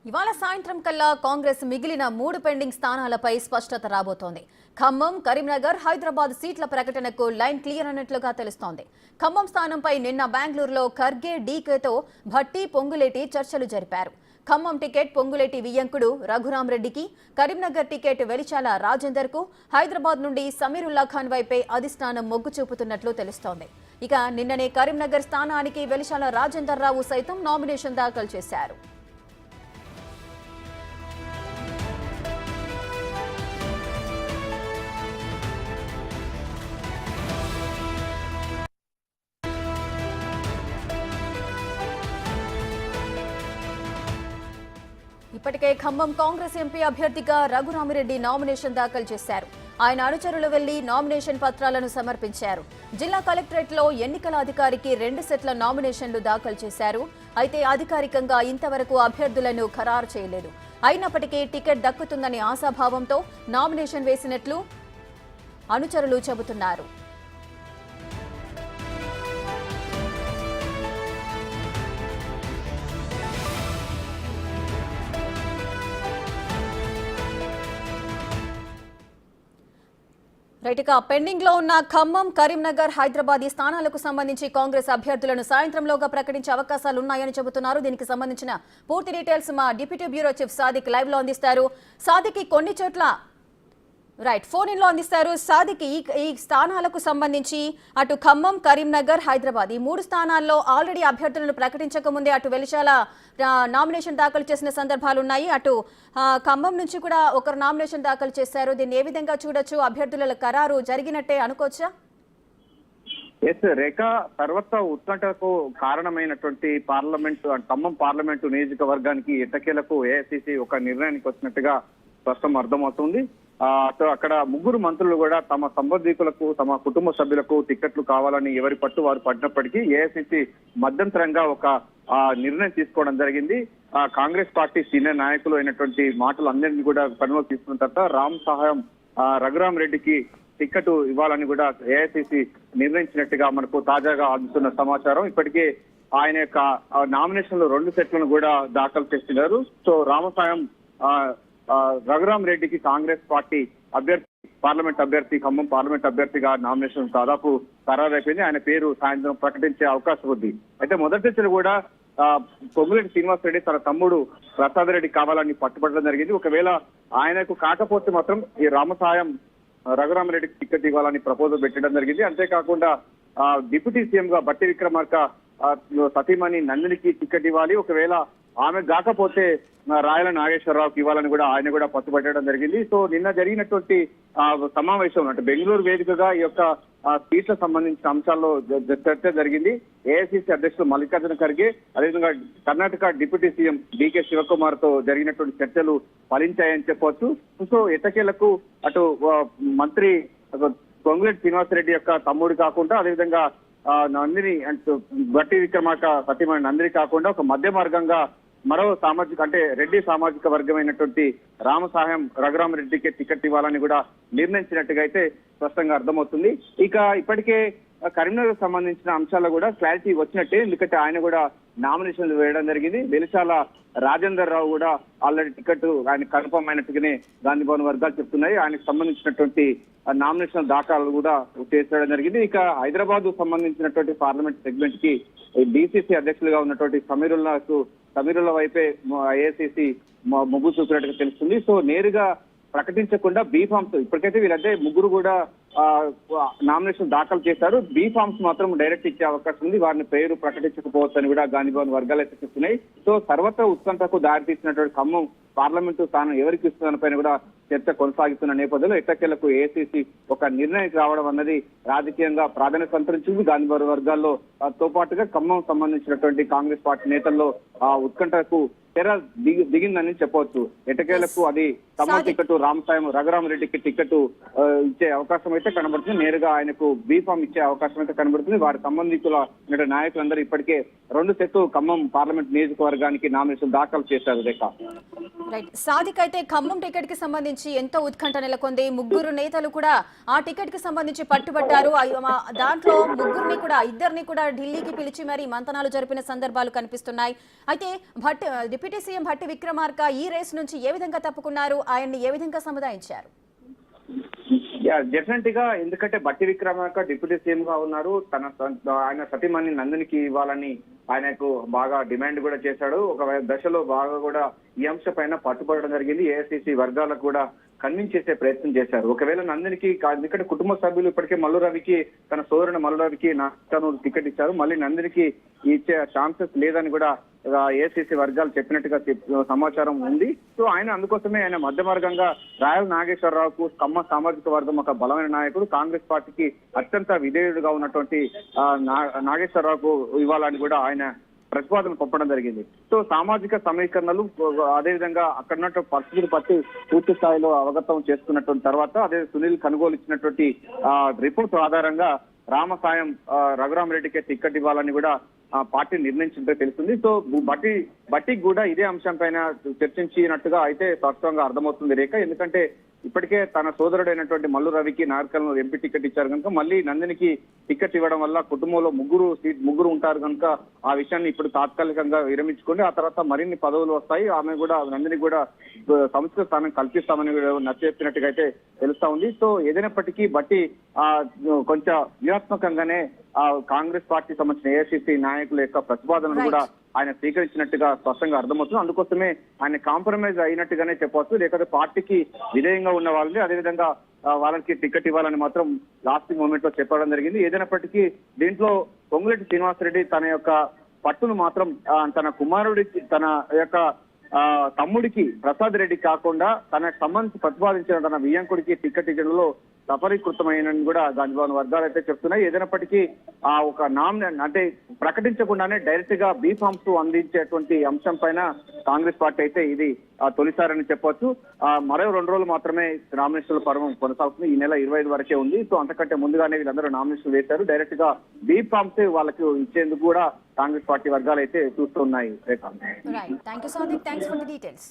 ఇవాళ సాయంత్రం కల్లా కాంగ్రెస్ మిగిలిన 3 పెండింగ్ స్థానాలపై స్పష్టత రాబోతోంది. ఖమ్మం, కరీంనగర్, హైదరాబాద్ సీట్ల ప్రకటనకు లైన్ క్లియర్ అన్నట్లుగా తెలుస్తోంది. ఖమ్మం స్థానంపై నిన్న బెంగళూరులో ఖర్గే, డీకేతో భట్టి, పొంగులేటి చర్చలు జరిపారు. ఖమ్మం టికెట్ పొంగులేటి వియ్యంకుడు రఘురాం రెడ్డికి, కరీంనగర్ టికెట్ వెలిచాల రాజేందర్కు, హైదరాబాద్ నుండి సమీరుల్లా ఖాన్ వైపే అధిష్టానం మొగ్గు చూపుతున్నట్లు తెలుస్తోంది. ఇక నిన్ననే కరీంనగర్ స్థానానికి వెలిచాల రాజేందర్ రావు సైతం నామినేషన్ దాఖలు చేశారు. ఇప్పటికే ఖమ్మం కాంగ్రెస్ ఎంపీ అభ్యర్థిగా రఘురామిరెడ్డి నామినేషన్ దాఖలు చేశారు. ఆయన అనుచరులు వెళ్లి నామినేషన్ పత్రాలను సమర్పించారు. జిల్లా కలెక్టరేట్లో ఎన్నికల అధికారికి 2 సెట్ల నామినేషన్లు దాఖలు చేశారు. అయితే అధికారికంగా ఇంతవరకు అభ్యర్థులను ఖరారు చేయలేదు. అయినప్పటికీ టికెట్ దక్కుతుందనే ఆశాభావంతో నామినేషన్ వేసినట్లు అనుచరులు చెబుతున్నారు. రైట్గా పెండింగ్ లో ఉన్న ఖమ్మం, కరీంనగర్, హైదరాబాద్ ఈ స్థానాలకు సంబంధించి కాంగ్రెస్ అభ్యర్థులను సాయంత్రంలోగా ప్రకటించే అవకాశాలు ఉన్నాయని చెబుతున్నారు. దీనికి సంబంధించిన పూర్తి డీటెయిల్స్ మా deputy bureau chief Sadiq live లో అందిస్తారు. సాదిక్ కొన్ని చోట్ల ఫోన్ ఇన్ లో అందిస్తారు. సాదిక్ ఈ స్థానాలకు సంబంధించి అటు ఖమ్మం, కరీంనగర్, హైదరాబాద్ ఈ 3 స్థానాల్లో ఆల్రెడీ అభ్యర్థులను ప్రకటించక ముందే అటు వెలిచాల నామినేషన్ దాఖలు చేసిన సందర్భాలు ఉన్నాయి. అటు ఖమ్మం నుంచి కూడా ఒకరు నామినేషన్ దాఖలు చేశారు. దీన్ని ఏ విధంగా చూడొచ్చు? అభ్యర్థుల ఖరారు జరిగినట్టే అనుకోవచ్చా? రేఖ, సర్వత్ర ఉత్కంఠకు కారణమైనటువంటి ఖమ్మం పార్లమెంటు నియోజకవర్గానికి ఎట్టకేలకు ఏఐసిసి ఒక నిర్ణయానికి వచ్చినట్టుగా స్పష్టం అర్థమవుతుంది. అక్కడ 3 మంత్రులు కూడా తమ సంబంధికులకు, తమ కుటుంబ సభ్యులకు టికెట్లు కావాలని ఎవరి పట్టు వారు పడినప్పటికీ ఏఐసిసి మధ్యంతరంగా ఒక నిర్ణయం తీసుకోవడం జరిగింది. కాంగ్రెస్ పార్టీ సీనియర్ నాయకులు అయినటువంటి మాటలు అందరినీ కూడా పనిలో తీసుకున్న తర్వాత రామ్ సహాయం రఘురాం రెడ్డికి టికెట్ ఇవ్వాలని కూడా ఏఐసిసి నిర్ణయించినట్టుగా మనకు తాజాగా అందుతున్న సమాచారం. ఇప్పటికే ఆయన యొక్క నామినేషన్లు 2 సెట్లను కూడా దాఖలు చేస్తున్నారు. సో రామసాయం రఘురాం రెడ్డికి కాంగ్రెస్ పార్టీ పార్లమెంట్ అభ్యర్థి, ఖమ్మం పార్లమెంట్ అభ్యర్థిగా నామినేషన్ దాదాపు ఖరారైపోయింది. ఆయన పేరు సాయంత్రం ప్రకటించే అవకాశం ఉంది. అయితే మొదటి నుంచి కూడా పొంగులేటి శ్రీనివాస్ రెడ్డి తన తమ్ముడు ప్రసాద్ రెడ్డి కావాలని పట్టుబట్టడం జరిగింది. ఒకవేళ ఆయనకు కాకపోతే మాత్రం ఈ రామసాయం రఘురామరెడ్డికి టికెట్ ఇవ్వాలని ప్రపోజల్ పెట్టడం జరిగింది. అంతేకాకుండా డిప్యూటీ సీఎం గా బట్టి విక్రమార్క సతీమణి నందినికి టికెట్ ఇవ్వాలి, ఒకవేళ ఆమె కాకపోతే రాయల నాగేశ్వరరావుకి ఇవ్వాలని కూడా ఆయన కూడా పట్టుబట్టడం జరిగింది. సో నిన్న జరిగినటువంటి సమావేశం అంటే బెంగళూరు వేదికగా ఈ యొక్క సీట్ల సంబంధించిన అంశాల్లో చర్చ జరిగింది. ఏఐసిసి అధ్యక్షులు మల్లికార్జున ఖర్గే, అదేవిధంగా Karnataka deputy CM DK Shivakumar తో జరిగినటువంటి చర్చలు ఫలించాయని చెప్పవచ్చు. సో ఎట్టకేలకు అటు మంత్రి పొంగులేటి శ్రీనివాసరెడ్డి యొక్క తమ్ముడు కాకుండా, అదేవిధంగా నందిని బట్టి విక్రమార్క సతీమణి నందిని కాకుండా ఒక మధ్య మార్గంగా మరో సామాజిక అంటే రెడ్డి సామాజిక వర్గమైనటువంటి రామసాయం రఘురామరెడ్డికి టికెట్ ఇవ్వాలని కూడా నిర్ణయించినట్టుగా అయితే స్పష్టంగా అర్థమవుతుంది. ఇక ఇప్పటికే కరీంనగర్ సంబంధించిన అంశాల్లో కూడా క్లారిటీ వచ్చినట్టే, ఎందుకంటే ఆయన కూడా నామినేషన్లు వేయడం జరిగింది. వెలిచాల రాజేందర్ రావు కూడా ఆల్రెడీ టికెట్ ఆయన కన్ఫర్మ్ అయినట్టుగానే గాంధీ భవన్ వర్గాలు చెప్తున్నాయి. ఆయనకు సంబంధించినటువంటి నామినేషన్ దాఖలు కూడా చేసేయడం జరిగింది. ఇక హైదరాబాద్ సంబంధించినటువంటి పార్లమెంట్ సెగ్మెంట్ కి డిసిసి అధ్యక్షులుగా ఉన్నటువంటి సమీరుల వైపే ఏఐసిసి మొగ్గు చూపినట్టుగా తెలుస్తుంది. సో నేరుగా ప్రకటించకుండా బీ ఫామ్స్ ఇప్పటికైతే వీళ్ళంటే 3 కూడా నామినేషన్ దాఖలు చేశారు. బీ ఫామ్స్ మాత్రం డైరెక్ట్ ఇచ్చే అవకాశం ఉంది. వారిని పేరు ప్రకటించకపోవచ్చని కూడా గాంధీ భవన్ వర్గాలు అయితే చెప్తున్నాయి. సో సర్వత్ర ఉత్కంఠకు దారితీసినటువంటి ఖమ్మం పార్లమెంటు స్థానం ఎవరికి ఇస్తుందనిపైన కూడా చర్చ కొనసాగుతున్న నేపథ్యంలో ఎట్టకేలకు ఏఐసిసి ఒక నిర్ణయానికి రావడం అన్నది రాజకీయంగా ప్రాధాన్యత సంతరించింది. గాంధీ భవన్ వర్గాల్లో తో పాటుగా ఖమ్మం సంబంధించినటువంటి కాంగ్రెస్ పార్టీ నేతల్లో ఉత్కంఠకు తెర దిగిందని చెప్పవచ్చు. ఎట్టకేలకు అది ఖమ్మం టికెట్ రామసాయం రఘురామరెడ్డికి టికెట్ ఇచ్చే అవకాశం అయితే కనబడుతుంది. నేరుగా ఆయనకు బీఫామ్ ఇచ్చే అవకాశం అయితే కనబడుతుంది. వారి సంబంధికుల నాయకులందరూ ఇప్పటికే 2 సెట్లు ఖమ్మం పార్లమెంట్ నియోజకవర్గానికి నామినేషన్ దాఖలు చేశారు. రేఖ. రైట్. సాదిక్, అయితే ఖమ్మం టికెట్ కి సంబంధించి ఎంతో ఉత్కంఠ నెలకొంది. ముగ్గురు నేతలు కూడా ఆ టికెట్ కి సంబంధించి పట్టుబట్టారు. దాంట్లో ఇద్దరిని కూడా ఢిల్లీకి పిలిచి మరి మంతనాలు జరిపిన సందర్భాలు కనిపిస్తున్నాయి. అయితే డిప్యూటీ సీఎం భట్టి విక్రమార్క ఈ రేస్ నుంచి ఏ విధంగా తప్పుకున్నారు, ఆయన్ని ఏ విధంగా సముదాయించారు? డెఫినెట్ గా, ఎందుకంటే బట్టి విక్రమార్క డిప్యూటీ సీఎం గా ఉన్నారు. ఆయన సతీమణి నందినికి ఇవ్వాలని ఆయనకు బాగా డిమాండ్ కూడా చేశాడు. ఒక దశలో బాగా కూడా ఈ అంశం పైన పట్టుబడడం జరిగింది. ఏఐసిసి వర్గాలకు కూడా కన్విన్స్ చేసే ప్రయత్నం చేశారు. ఒకవేళ నందినికి, ఎందుకంటే కుటుంబ సభ్యులు ఇప్పటికే మల్లు రవికి, తన సోదరుడు మల్లు రవికి నాటనూరు టికెట్ ఇచ్చారు. మళ్ళీ నందినికి ఇచ్చే ఛాన్సెస్ లేదని కూడా ఏఐసిసి వర్గాలు చెప్పినట్టుగా సమాచారం ఉంది. సో ఆయన అందుకోసమే ఆయన మధ్య మార్గంగా రాయల్ నాగేశ్వరరావుకు, ఖమ్మ సామాజిక వర్గం ఒక బలమైన నాయకుడు, కాంగ్రెస్ పార్టీకి అత్యంత విధేయుడుగా ఉన్నటువంటి నాగేశ్వరరావుకు ఇవ్వాలని కూడా ఆయన ప్రతిపాదన పంపడం జరిగింది. సో సామాజిక సమీకరణలు, అదేవిధంగా అక్కడ పరిస్థితులు బట్టి పూర్తి స్థాయిలో అవగతం చేసుకున్నటువంటి తర్వాత, అదే సునీల్ కొనుగోలు ఇచ్చినటువంటి రిపోర్ట్ ఆధారంగా రామసాయం రఘురామరెడ్డికి టికెట్ ఇవ్వాలని కూడా పార్టీ నిర్ణయించినట్టు తెలుస్తుంది. సో బట్టికి కూడా ఇదే అంశం పైన చర్చించినట్టుగా అయితే స్పష్టంగా అర్థమవుతుంది రేఖ. ఎందుకంటే ఇప్పటికే తన సోదరుడైనటువంటి మల్లు రవికి నార్కల్ ఎంపీ టికెట్ ఇచ్చారు కనుక మళ్ళీ నందినికి టికెట్ ఇవ్వడం వల్ల కుటుంబంలో ముగ్గురు ఉంటారు కనుక ఆ విషయాన్ని ఇప్పుడు తాత్కాలికంగా విరమించుకోండి, ఆ తర్వాత మరిన్ని పదవులు వస్తాయి, ఆమె కూడా నందిని కూడా సంస్కృత స్థానం కల్పిస్తామని నచ్చజెప్పినట్టుగా అయితే తెలుస్తా ఉంది. సో ఏదైనప్పటికీ బట్టి కొంచెం వ్యూహాత్మకంగానే కాంగ్రెస్ పార్టీ సంబంధించిన ఏఐసిసి నాయకుల యొక్క ప్రతిపాదనలు కూడా ఆయన స్వీకరించినట్టుగా స్పష్టంగా అర్థమవుతుంది. అందుకోసమే ఆయన కాంప్రమైజ్ అయినట్టుగానే చెప్పవచ్చు. లేకపోతే పార్టీకి విధేయంగా ఉన్న వాళ్ళని, అదేవిధంగా వాళ్ళకి టికెట్ ఇవ్వాలని మాత్రం లాస్ట్ మూమెంట్ లో చెప్పడం జరిగింది. ఏదైనప్పటికీ దీంట్లో పొంగులేటి శ్రీనివాసరెడ్డి తన యొక్క పట్టును మాత్రం తన కుమారుడికి, తన యొక్క తమ్ముడికి ప్రసాద్ రెడ్డి కాకుండా తనకు సంబంధించి ప్రతిపాదించిన తన వియ్యంకుడికి టికెట్ ఇవ్వడంలో సఫలీకృతమైనని కూడా గాంధీభవన్ వర్గాలు అయితే చెప్తున్నాయి. ఏదైనప్పటికీ ఒక అంటే ప్రకటించకుండానే డైరెక్ట్ గా బీ ఫామ్స్ అందించేటువంటి అంశం పైన కాంగ్రెస్ పార్టీ అయితే ఇది తొలిసారని చెప్పొచ్చు. మరో 2 రోజులు మాత్రమే నామినేషన్ల పర్వం కొనసాగుతుంది. ఈ నెల 25 వరకే ఉంది. సో అంతకంటే ముందుగానే వీళ్ళందరూ నామినేషన్ వేశారు. డైరెక్ట్ గా బీ ఫామ్స్ వాళ్ళకి ఇచ్చేందుకు కూడా కాంగ్రెస్ పార్టీ వర్గాలు అయితే చూస్తున్నాయి. Thank you so much. Thanks for the details.